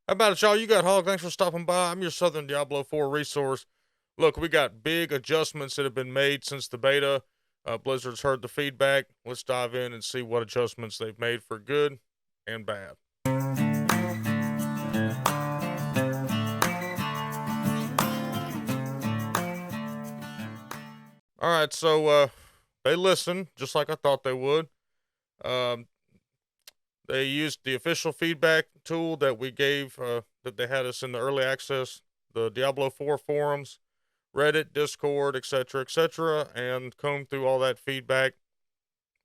How about it, y'all? You got Hawg. Thanks for stopping by. I'm your Southern Diablo 4 resource. Look, we got big adjustments that have been made since the beta. Blizzard's heard the feedback. Let's dive in and see what adjustments they've made for good and bad. All right, so they listened just like I thought they would. Um, they used the official feedback tool that we gave, that they had us in the early access, the Diablo 4 forums, Reddit, Discord, etc., and combed through all that feedback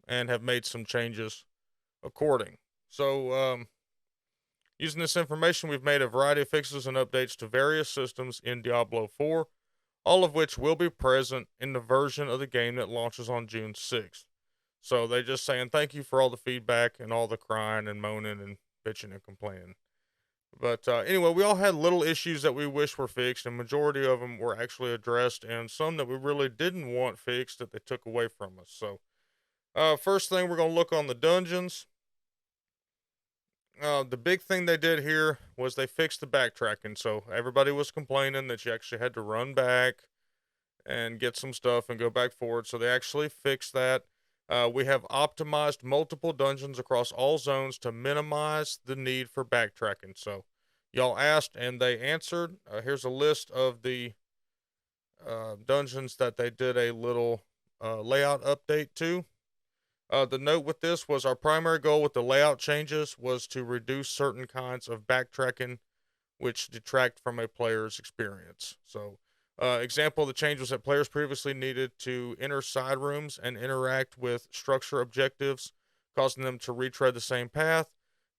and have made some changes according. So, using this information, we've made a variety of fixes and updates to various systems in Diablo 4, all of which will be present in the version of the game that launches on June 6th. So they're just saying thank you for all the feedback and all the crying and moaning and bitching and complaining. But anyway, we all had little issues that we wish were fixed, and majority of them were actually addressed, and some that we really didn't want fixed that they took away from us. So, first thing we're gonna look on the dungeons. The big thing they did here was they fixed the backtracking. So everybody was complaining that you actually had to run back and get some stuff and go back forward. So they actually fixed that. We have optimized multiple dungeons across all zones to minimize the need for backtracking. So y'all asked and they answered. Here's a list of the dungeons that they did a little layout update to. The note with this was our primary goal with the layout changes was to reduce certain kinds of backtracking which detract from a player's experience. So, example of the change was that players previously needed to enter side rooms and interact with structure objectives, causing them to retread the same path.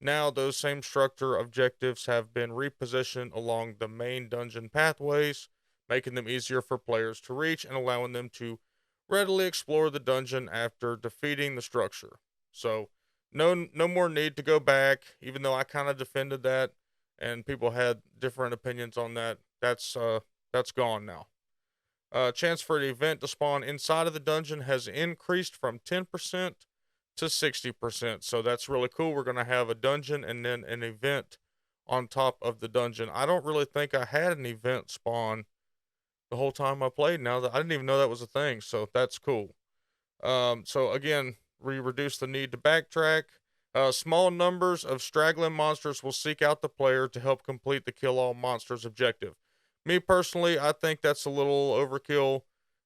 Now, those same structure objectives have been repositioned along the main dungeon pathways, making them easier for players to reach and allowing them to readily explore the dungeon after defeating the structure. So, no more need to go back, even though I kind of defended that and people had different opinions on that. That's gone now. Chance for an event to spawn inside of the dungeon has increased from 10% to 60%. So that's really cool. We're gonna have a dungeon and then an event on top of the dungeon. I don't really think I had an event spawn the whole time I played. Now that I didn't even know that was a thing, so that's cool. So again, we reduce the need to backtrack. Small numbers of straggling monsters will seek out the player to help complete the kill all monsters objective. Me personally, I think that's a little overkill.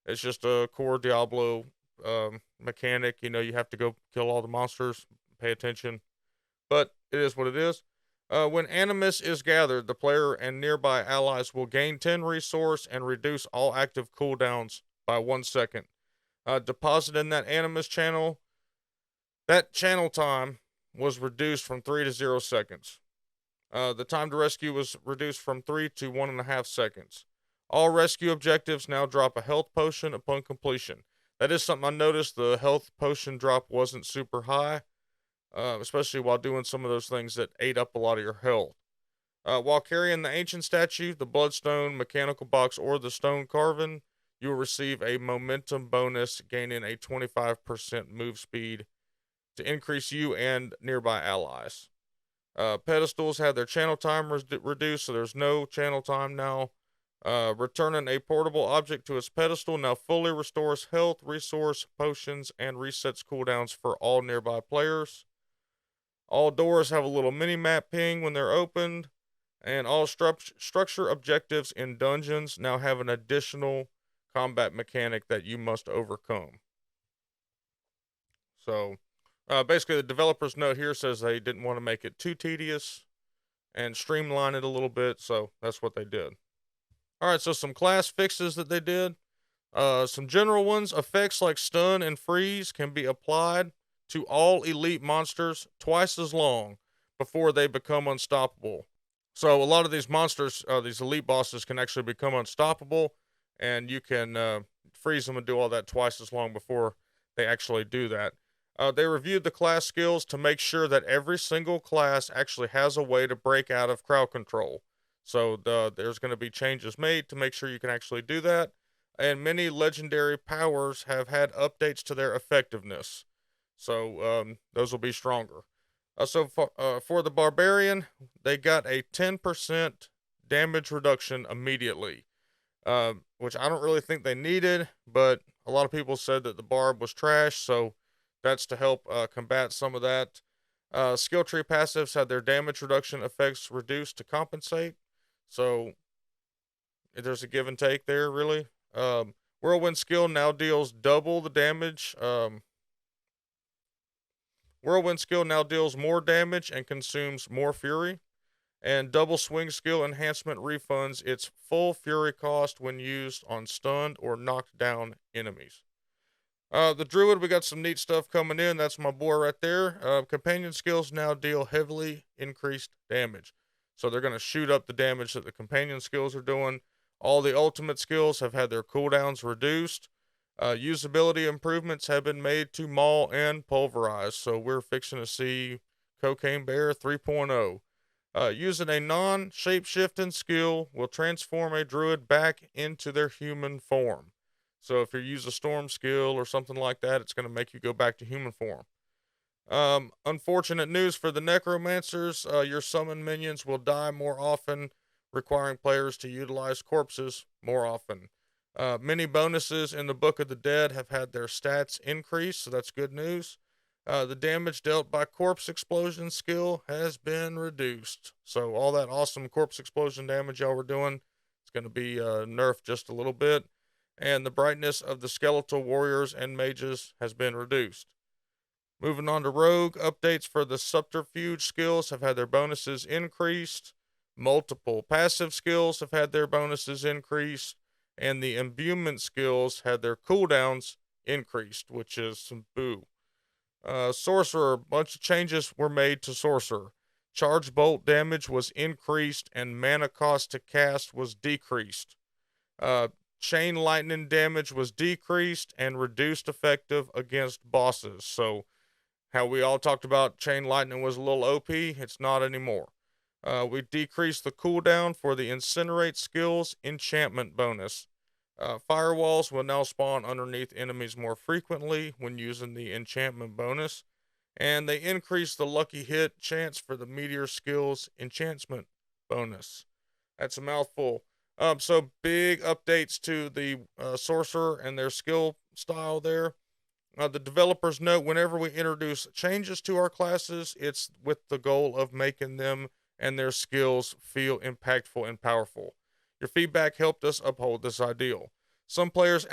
It's just a core Diablo mechanic. You know, you have to go kill all the monsters, pay attention. But it is what it is. When Animus is gathered, the player and nearby allies will gain 10 resource and reduce all active cooldowns by 1 second. Deposit in that Animus channel. That channel time was reduced from 3 to 0 seconds. The time to rescue was reduced from 3 to 1.5 seconds. All rescue objectives now drop a health potion upon completion. That is something I noticed. The health potion drop wasn't super high, especially while doing some of those things that ate up a lot of your health. While carrying the ancient statue, the bloodstone, mechanical box, or the stone carving, you will receive a momentum bonus, gaining a 25% move speed to increase you and nearby allies. Pedestals had their channel time reduced, so there's no channel time now. Returning a portable object to its pedestal now fully restores health, resource, potions, and resets cooldowns for all nearby players. All doors have a little mini map ping when they're opened, and all structure objectives in dungeons now have an additional combat mechanic that you must overcome. So, basically, the developer's note here says they didn't want to make it too tedious and streamline it a little bit, so that's what they did. All right, so some class fixes that they did. Some general ones: effects like stun and freeze can be applied to all elite monsters twice as long before they become unstoppable. So a lot of these monsters, these elite bosses, can actually become unstoppable, and you can freeze them and do all that twice as long before they actually do that. They reviewed the class skills to make sure that every single class actually has a way to break out of crowd control. So there's going to be changes made to make sure you can actually do that. And many legendary powers have had updates to their effectiveness. So those will be stronger. For the barbarian, they got a 10% damage reduction immediately, which I don't really think they needed, but a lot of people said that the barb was trash, so that's to help combat some of that. Skill tree passives had their damage reduction effects reduced to compensate, so there's a give and take there, really. Whirlwind skill now deals double the damage. Whirlwind skill now deals more damage and consumes more fury. And double swing skill enhancement refunds its full fury cost when used on stunned or knocked down enemies. The druid, we got some neat stuff coming in. That's my boy right there. Companion skills now deal heavily increased damage, so they're going to shoot up the damage that the companion skills are doing. All the ultimate skills have had their cooldowns reduced. Usability improvements have been made to maul and pulverize, so we're fixing to see Cocaine Bear 3.0. Using a non-shape-shifting skill will transform a druid back into their human form. So if you use a storm skill or something like that, it's going to make you go back to human form. Unfortunate news for the necromancers. Your summon minions will die more often, requiring players to utilize corpses more often. Many bonuses in the Book of the Dead have had their stats increase, so that's good news. The damage dealt by corpse explosion skill has been reduced. So all that awesome corpse explosion damage y'all were doing, it's going to be nerfed just a little bit. And the brightness of the skeletal warriors and mages has been reduced. Moving on to rogue, updates for the subterfuge skills have had their bonuses increased. Multiple passive skills have had their bonuses increased. And the imbuement skills had their cooldowns increased, which is some boo. Sorcerer, a bunch of changes were made to Sorcerer. Charge bolt damage was increased and mana cost to cast was decreased. Chain lightning damage was decreased and reduced effective against bosses. So, how we all talked about chain lightning was a little OP, it's not anymore. We decreased the cooldown for the incinerate skills enchantment bonus. Firewalls will now spawn underneath enemies more frequently when using the enchantment bonus, and they increase the lucky hit chance for the meteor skills enchantment bonus. That's a mouthful. So big updates to the sorcerer and their skill style there. The developers note whenever we introduce changes to our classes, it's with the goal of making them and their skills feel impactful and powerful. Your feedback helped us uphold this ideal. Some players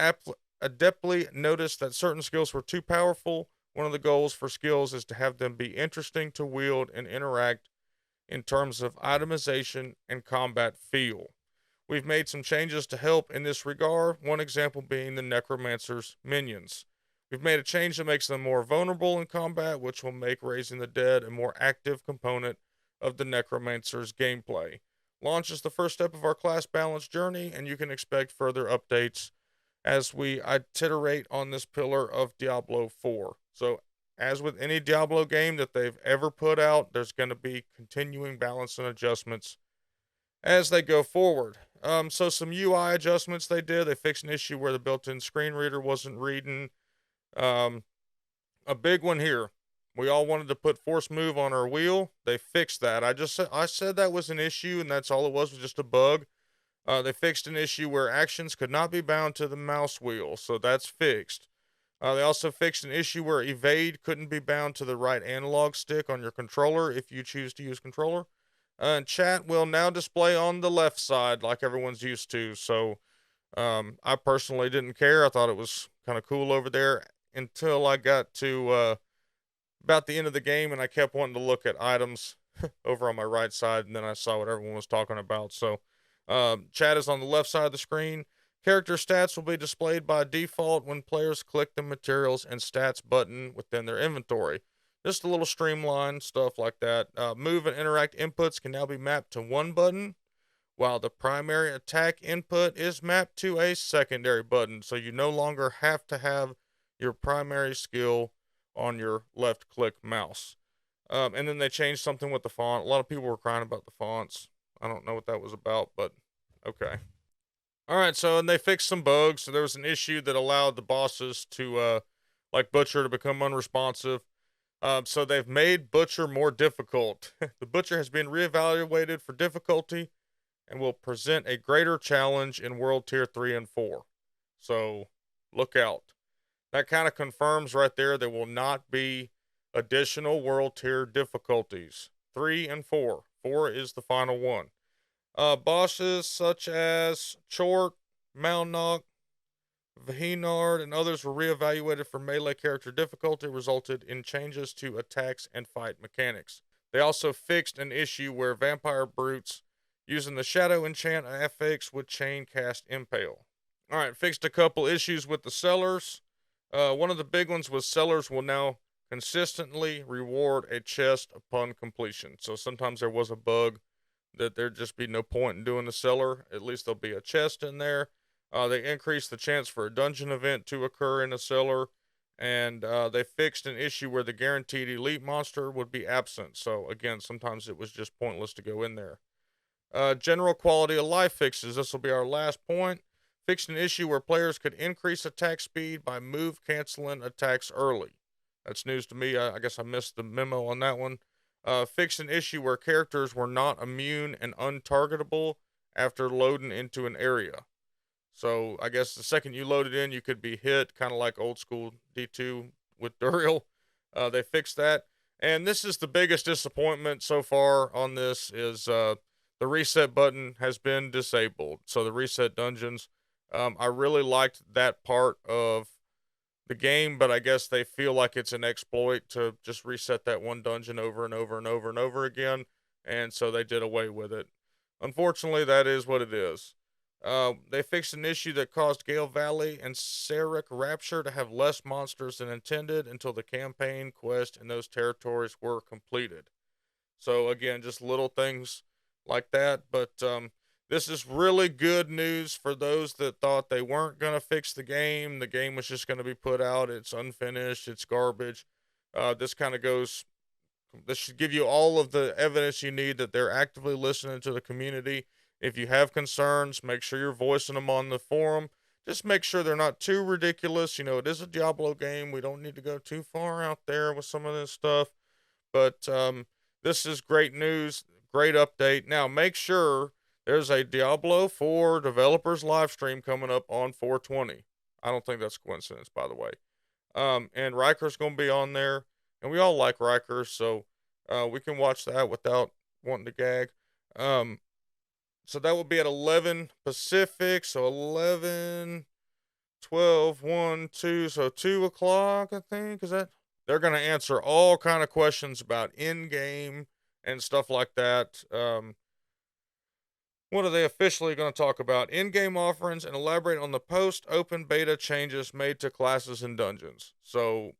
adeptly noticed that certain skills were too powerful. One of the goals for skills is to have them be interesting to wield and interact in terms of itemization and combat feel. We've made some changes to help in this regard, one example being the Necromancer's minions. We've made a change that makes them more vulnerable in combat, which will make Raising the Dead a more active component of the Necromancer's gameplay. Launch is the first step of our class balance journey, and you can expect further updates as we iterate on this pillar of Diablo 4. So, as with any Diablo game that they've ever put out, there's going to be continuing balance and adjustments as they go forward. So some UI adjustments they did. They fixed an issue where the built-in screen reader wasn't reading. A big one here. We all wanted to put force move on our wheel. They fixed that. I said that was an issue, and that's all it was just a bug. They fixed an issue where actions could not be bound to the mouse wheel, so that's fixed. They also fixed an issue where evade couldn't be bound to the right analog stick on your controller if you choose to use controller. And chat will now display on the left side like everyone's used to. So I personally didn't care. I thought it was kind of cool over there until I got to about the end of the game and I kept wanting to look at items over on my right side, and then I saw what everyone was talking about. So chat is on the left side of the screen. Character stats will be displayed by default when players click the materials and stats button within their inventory. Just a little streamlined stuff like that. Move and interact inputs can now be mapped to one button, while the primary attack input is mapped to a secondary button. So you no longer have to have your primary skill on your left click mouse. And then they changed something with the font. A lot of people were crying about the fonts. I don't know what that was about, but okay. All right, so and they fixed some bugs. So there was an issue that allowed the bosses to, like Butcher, to become unresponsive. So they've made Butcher more difficult. The Butcher has been reevaluated for difficulty and will present a greater challenge in World Tier 3 and 4. So look out. That kind of confirms right there there will not be additional World Tier difficulties. 3 and 4. 4 is the final one. Bosses such as Chort, Malnock, Vahinard, and others were reevaluated for melee character difficulty, resulted in changes to attacks and fight mechanics. They also fixed an issue where vampire brutes using the shadow enchant affix would chain cast impale. Alright, fixed a couple issues with the sellers. One of the big ones was sellers will now consistently reward a chest upon completion. So sometimes there was a bug that there'd just be no point in doing the seller. At least there'll be a chest in there. They increased the chance for a dungeon event to occur in a cellar, and they fixed an issue where the guaranteed elite monster would be absent. So again, sometimes it was just pointless to go in there. General quality of life fixes. This will be our last point. Fixed an issue where players could increase attack speed by move canceling attacks early. That's news to me. I guess I missed the memo on that one. Fixed an issue where characters were not immune and untargetable after loading into an area. So I guess the second you loaded in, you could be hit, kind of like old school D2 with Duriel. They fixed that. And this is the biggest disappointment so far on this is the reset button has been disabled. So the reset dungeons, I really liked that part of the game, but I guess they feel like it's an exploit to just reset that one dungeon over and over and over and over again, and so they did away with it. Unfortunately, that is what it is. They fixed an issue that caused Gale Valley and Sarek Rapture to have less monsters than intended until the campaign quest in those territories were completed. So again, just little things like that, but this is really good news for those that thought they weren't going to fix the game. The game was just going to be put out. It's unfinished. It's garbage. This kind of goes, this should give you all of the evidence you need that they're actively listening to the community. If you have concerns, make sure you're voicing them on the forum. Just make sure they're not too ridiculous. You know, it is a Diablo game. We don't need to go too far out there with some of this stuff. But this is great news. Great update. Now, make sure there's a Diablo 4 developers live stream coming up on 420. I don't think that's a coincidence, by the way. And Riker's going to be on there. And we all like Riker, so we can watch that without wanting to gag. So that will be at 11 Pacific. So 11, 12, 1, 2. So 2 o'clock, I think. Is that? They're going to answer all kind of questions about in-game and stuff like that. What are they officially going to talk about? In-game offerings and elaborate on the post-open beta changes made to classes and dungeons. So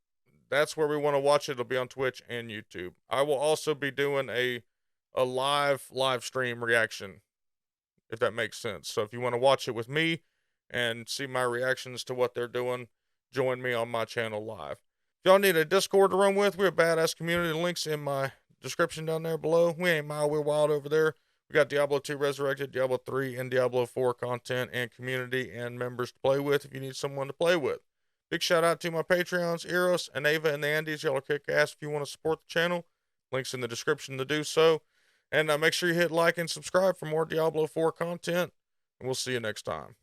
that's where we want to watch it. It'll be on Twitch and YouTube. I will also be doing a live stream reaction, if that makes sense. So if you want to watch it with me and see my reactions to what they're doing, join me on my channel live. If y'all need a Discord to run with, we're a badass community. The link's in my description down there below. We ain't mild, we're wild over there. We got Diablo 2 Resurrected, Diablo 3, and Diablo 4 content and community and members to play with if you need someone to play with. Big shout out to my Patreons, Eros, and Ava, and the Andes. Y'all are kick ass if you want to support the channel. Links in the description to do so. And make sure you hit like and subscribe for more Diablo 4 content. And we'll see you next time.